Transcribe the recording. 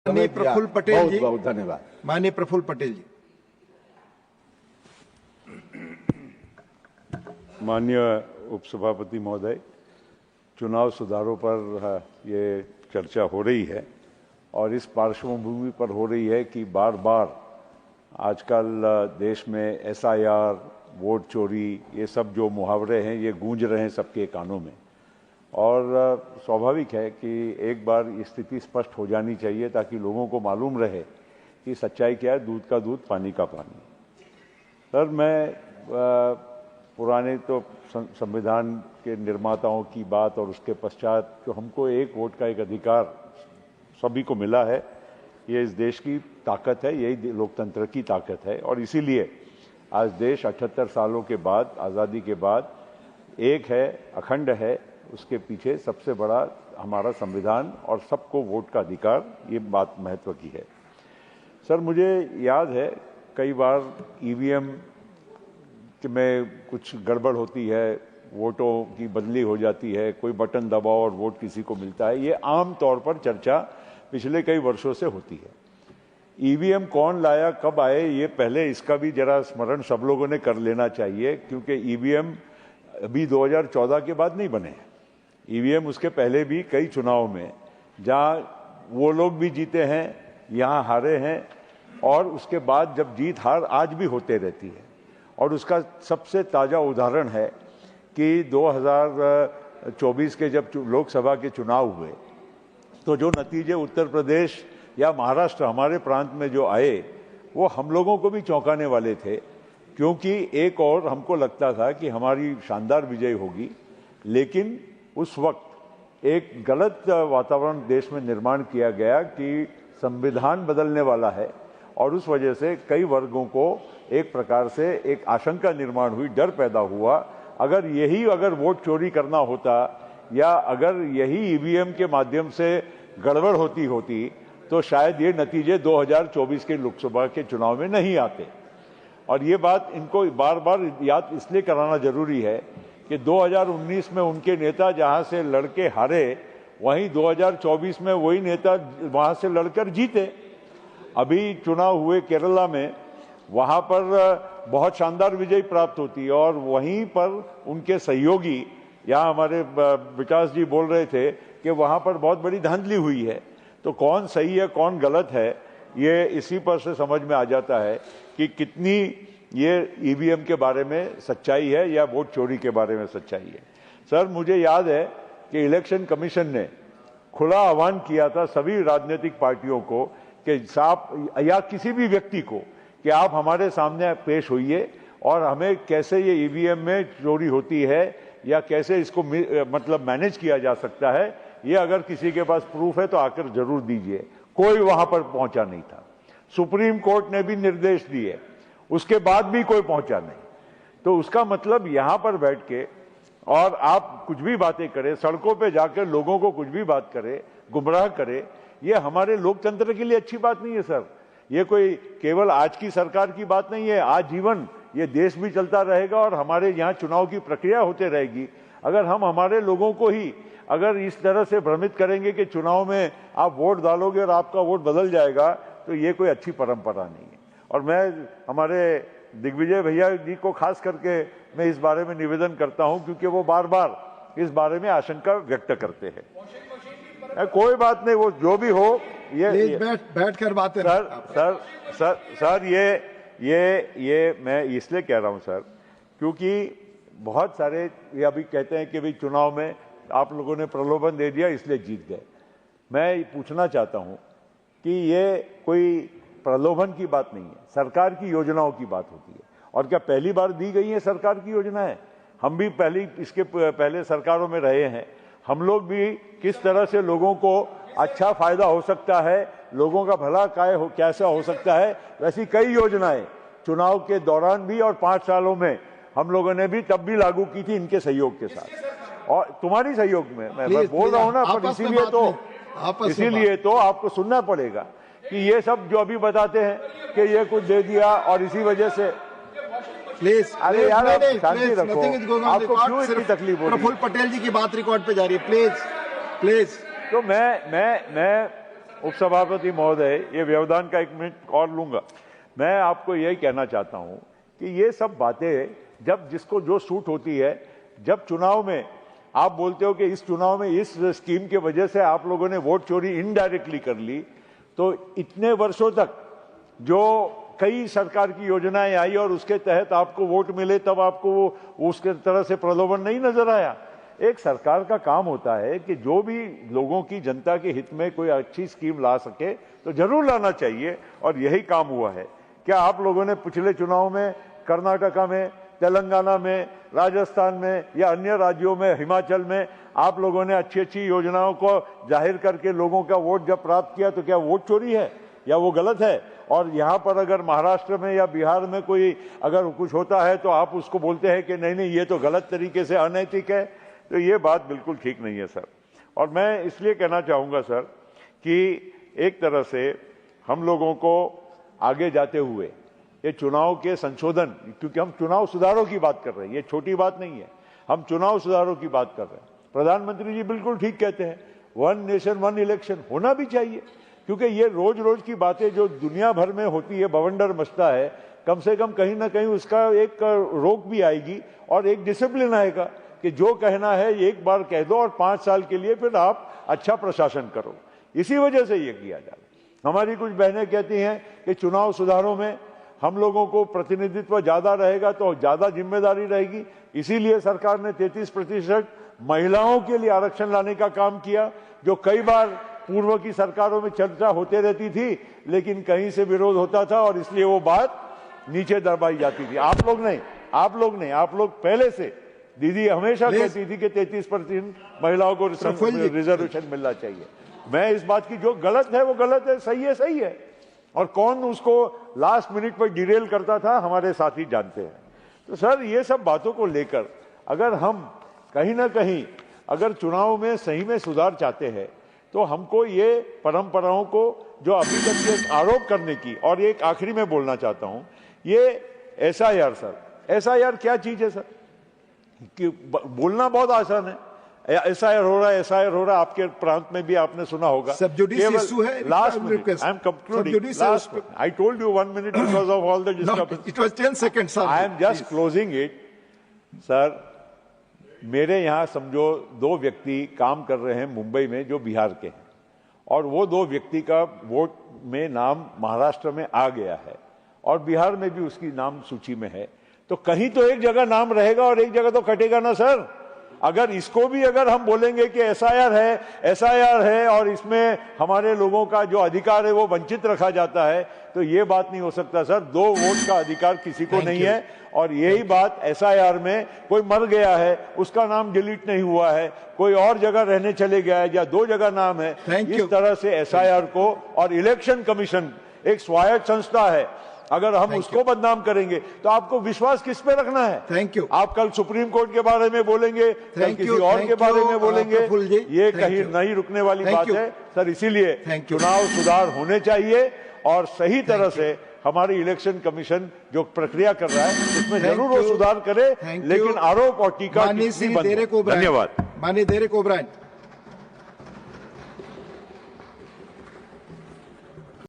माननीय प्रफुल्ल पटेल जी, बहुत धन्यवाद। माननीय प्रफुल्ल पटेल जी। माननीय उपसभापति महोदय, चुनाव सुधारों पर ये चर्चा हो रही है और इस पार्श्वभूमि पर हो रही है कि बार बार आजकल देश में SIR, वोट चोरी, ये सब जो मुहावरे हैं ये गूंज रहे हैं सबके कानों में और स्वाभाविक है कि एक बार स्थिति स्पष्ट हो जानी चाहिए ताकि लोगों को मालूम रहे कि सच्चाई क्या है, दूध का दूध पानी का पानी। सर, मैं पुराने तो संविधान के निर्माताओं की बात और उसके पश्चात जो हमको एक वोट का एक अधिकार सभी को मिला है, ये इस देश की ताकत है, यही लोकतंत्र की ताकत है और इसीलिए आज देश 78 सालों के बाद, आज़ादी के बाद एक है, अखंड है, उसके पीछे सबसे बड़ा हमारा संविधान और सबको वोट का अधिकार, ये बात महत्व की है। सर, मुझे याद है कई बार EVM में कुछ गड़बड़ होती है, वोटों की बदली हो जाती है, कोई बटन दबाओ और वोट किसी को मिलता है, ये आम तौर पर चर्चा पिछले कई वर्षों से होती है। EVM कौन लाया, कब आए, ये पहले इसका भी जरा स्मरण सब लोगों ने कर लेना चाहिए क्योंकि EVM अभी 2014 के बाद नहीं बने हैं। EVM उसके पहले भी कई चुनाव में जहाँ वो लोग भी जीते हैं, यहाँ हारे हैं और उसके बाद जब जीत हार आज भी होते रहती है और उसका सबसे ताज़ा उदाहरण है कि 2024 के जब लोकसभा के चुनाव हुए तो जो नतीजे उत्तर प्रदेश या महाराष्ट्र हमारे प्रांत में जो आए वो हम लोगों को भी चौंकाने वाले थे क्योंकि एक और हमको लगता था कि हमारी शानदार विजय होगी, लेकिन उस वक्त एक गलत वातावरण देश में निर्माण किया गया कि संविधान बदलने वाला है और उस वजह से कई वर्गों को एक प्रकार से एक आशंका निर्माण हुई, डर पैदा हुआ। अगर वोट चोरी करना होता या अगर यही EVM के माध्यम से गड़बड़ होती तो शायद ये नतीजे 2024 के लोकसभा के चुनाव में नहीं आते। और ये बात इनको बार बार याद इसलिए कराना जरूरी है कि 2019 में उनके नेता जहां से लड़के हारे, वहीं 2024 में वही नेता वहां से लड़कर जीते। अभी चुनाव हुए केरला में, वहां पर बहुत शानदार विजय प्राप्त होती और वहीं पर उनके सहयोगी, यहाँ हमारे विकास जी बोल रहे थे कि वहां पर बहुत बड़ी धांधली हुई है। तो कौन सही है कौन गलत है, ये इसी पर से समझ में आ जाता है कि कितनी ये EVM के बारे में सच्चाई है या वोट चोरी के बारे में सच्चाई है। सर, मुझे याद है कि इलेक्शन कमीशन ने खुला आह्वान किया था सभी राजनीतिक पार्टियों को कि साहब या किसी भी व्यक्ति को कि आप हमारे सामने पेश होइए और हमें कैसे ये EVM में चोरी होती है या कैसे इसको मतलब मैनेज किया जा सकता है, ये अगर किसी के पास प्रूफ है तो आकर जरूर दीजिए। कोई वहां पर पहुंचा नहीं था। सुप्रीम कोर्ट ने भी निर्देश दिए, उसके बाद भी कोई पहुंचा नहीं। तो उसका मतलब यहां पर बैठ के और आप कुछ भी बातें करें, सड़कों पे जाकर लोगों को कुछ भी बात करें, गुमराह करें, ये हमारे लोकतंत्र के लिए अच्छी बात नहीं है सर। ये कोई केवल आज की सरकार की बात नहीं है, आजीवन ये देश भी चलता रहेगा और हमारे यहाँ चुनाव की प्रक्रिया होते रहेगी। अगर हम हमारे लोगों को ही अगर इस तरह से भ्रमित करेंगे कि चुनाव में आप वोट डालोगे और आपका वोट बदल जाएगा, तो ये कोई अच्छी परंपरा नहीं है। और मैं हमारे दिग्विजय भैया जी को खास करके मैं इस बारे में निवेदन करता हूं क्योंकि वो बार बार इस बारे में आशंका व्यक्त करते हैं। कोई बात नहीं, वो जो भी हो, ये बैठ कर बातें सर ये मैं इसलिए कह रहा हूं सर क्योंकि बहुत सारे ये अभी कहते हैं कि भाई चुनाव में आप लोगों ने प्रलोभन दे दिया इसलिए जीत गए। मैं पूछना चाहता हूं कि ये कोई प्रलोभन की बात नहीं है, सरकार की योजनाओं की बात होती है। और क्या पहली बार दी गई है सरकार की योजनाएं? हम भी इसके पहले सरकारों में रहे हैं। हम लोग भी किस तरह से लोगों को अच्छा फायदा हो सकता है, लोगों का भला कैसा हो सकता है, वैसी कई योजनाएं चुनाव के दौरान भी और 5 सालों में हम लोगों ने भी तब भी लागू की थी इनके सहयोग के साथ और तुम्हारी सहयोग में। मैं बोल रहा हूं ना, पर इसीलिए तो आपको सुनना पड़ेगा कि ये सब जो अभी बताते हैं कि ये कुछ दे दिया और इसी वजह से प्लीज, अरे यार शांति रखो, आपको क्यों इतनी तकलीफ हो रही है? प्रफुल्ल पटेल जी की बात रिकॉर्ड पे जा रही है, प्लीज। तो मैं उपसभापति महोदय, ये व्यवधान का 1 मिनट और लूंगा। मैं आपको यही कहना चाहता हूं कि ये सब बातें जब जिसको जो सूट होती है, जब चुनाव में आप बोलते हो कि इस चुनाव में इस स्कीम की वजह से आप लोगों ने वोट चोरी इनडायरेक्टली कर ली, तो इतने वर्षों तक जो कई सरकार की योजनाएं आई और उसके तहत आपको वोट मिले, तब आपको वो उसके तरह से प्रलोभन नहीं नजर आया। एक सरकार का काम होता है कि जो भी लोगों की, जनता के हित में कोई अच्छी स्कीम ला सके तो जरूर लाना चाहिए, और यही काम हुआ है। क्या आप लोगों ने पिछले चुनाव में कर्नाटका में, तेलंगाना में, राजस्थान में या अन्य राज्यों में, हिमाचल में आप लोगों ने अच्छी अच्छी योजनाओं को जाहिर करके लोगों का वोट जब प्राप्त किया, तो क्या वोट चोरी है या वो गलत है? और यहाँ पर अगर महाराष्ट्र में या बिहार में कोई अगर कुछ होता है तो आप उसको बोलते हैं कि नहीं नहीं ये तो गलत तरीके से अनैतिक है, तो ये बात बिल्कुल ठीक नहीं है सर। और मैं इसलिए कहना चाहूँगा सर कि एक तरह से हम लोगों को आगे जाते हुए ये चुनाव के संशोधन, क्योंकि हम चुनाव सुधारों की बात कर रहे हैं, ये छोटी बात नहीं है, हम चुनाव सुधारों की बात कर रहे हैं। प्रधानमंत्री जी बिल्कुल ठीक कहते हैं, 1 नेशन 1 इलेक्शन होना भी चाहिए, क्योंकि ये रोज रोज की बातें जो दुनिया भर में होती है, बवंडर मचता है, कम से कम कहीं ना कहीं उसका एक रोक भी आएगी और एक डिसिप्लिन आएगा कि जो कहना है एक बार कह दो और 5 साल के लिए फिर आप अच्छा प्रशासन करो। इसी वजह से ये किया जा रहा है। हमारी कुछ बहनें कहती हैं कि चुनाव सुधारों में हम लोगों को प्रतिनिधित्व ज्यादा रहेगा तो ज्यादा जिम्मेदारी रहेगी, इसीलिए सरकार ने 33% महिलाओं के लिए आरक्षण लाने का काम किया, जो कई बार पूर्व की सरकारों में चर्चा होते रहती थी लेकिन कहीं से विरोध होता था और इसलिए वो बात नीचे दबाई जाती थी। आप लोग नहीं, आप लोग पहले से, दीदी हमेशा कहती थी कि 33% महिलाओं को रिजर्वेशन मिलना चाहिए। मैं इस बात की, जो गलत है वो गलत है, सही है, और कौन उसको लास्ट मिनट पर डिरेल करता था हमारे साथी जानते हैं। तो सर ये सब बातों को लेकर अगर हम कहीं ना कहीं अगर चुनाव में सही में सुधार चाहते हैं तो हमको ये परंपराओं को जो अभी तक ये आरोप करने की, और एक आखिरी में बोलना चाहता हूं, ये एसआईआर सर, एसआईआर क्या चीज है सर? कि बोलना बहुत आसान है, एसआईआर हो रहा है, आपके प्रांत में भी आपने सुना होगा। Last minute, I am concluding, I told you 1 minute because of all the disturbance. It was 10 seconds sir. I am just closing it sir. मेरे यहाँ समझो 2 व्यक्ति काम कर रहे हैं मुंबई में जो बिहार के हैं, और वो 2 व्यक्ति का वोट में नाम महाराष्ट्र में आ गया है और बिहार में भी उसकी नाम सूची में है, तो कहीं तो एक जगह नाम रहेगा और एक जगह तो कटेगा ना सर। अगर इसको भी अगर हम बोलेंगे कि एसआईआर है और इसमें हमारे लोगों का जो अधिकार है वो वंचित रखा जाता है, तो ये बात नहीं हो सकता सर। 2 वोट का अधिकार किसी को नहीं है, और यही बात एसआईआर में कोई मर गया है, उसका नाम डिलीट नहीं हुआ है, कोई और जगह रहने चले गया है, या 2 जगह नाम है, इस तरह से एसआईआर को, और इलेक्शन कमीशन एक स्वायत्त संस्था है, अगर हम उसको बदनाम करेंगे तो आपको विश्वास किस पे रखना है? Thank you. आप कल सुप्रीम कोर्ट के बारे में बोलेंगे, कल किसी और के बारे में बोलेंगे, ये कहीं नहीं रुकने वाली बात है सर। इसीलिए चुनाव सुधार होने चाहिए और सही तरह से हमारी इलेक्शन कमीशन जो प्रक्रिया कर रहा है उसमें जरूर वो सुधार करे, लेकिन आरोप और टीका। धन्यवाद। माननीय डेरेक ओब्रायन।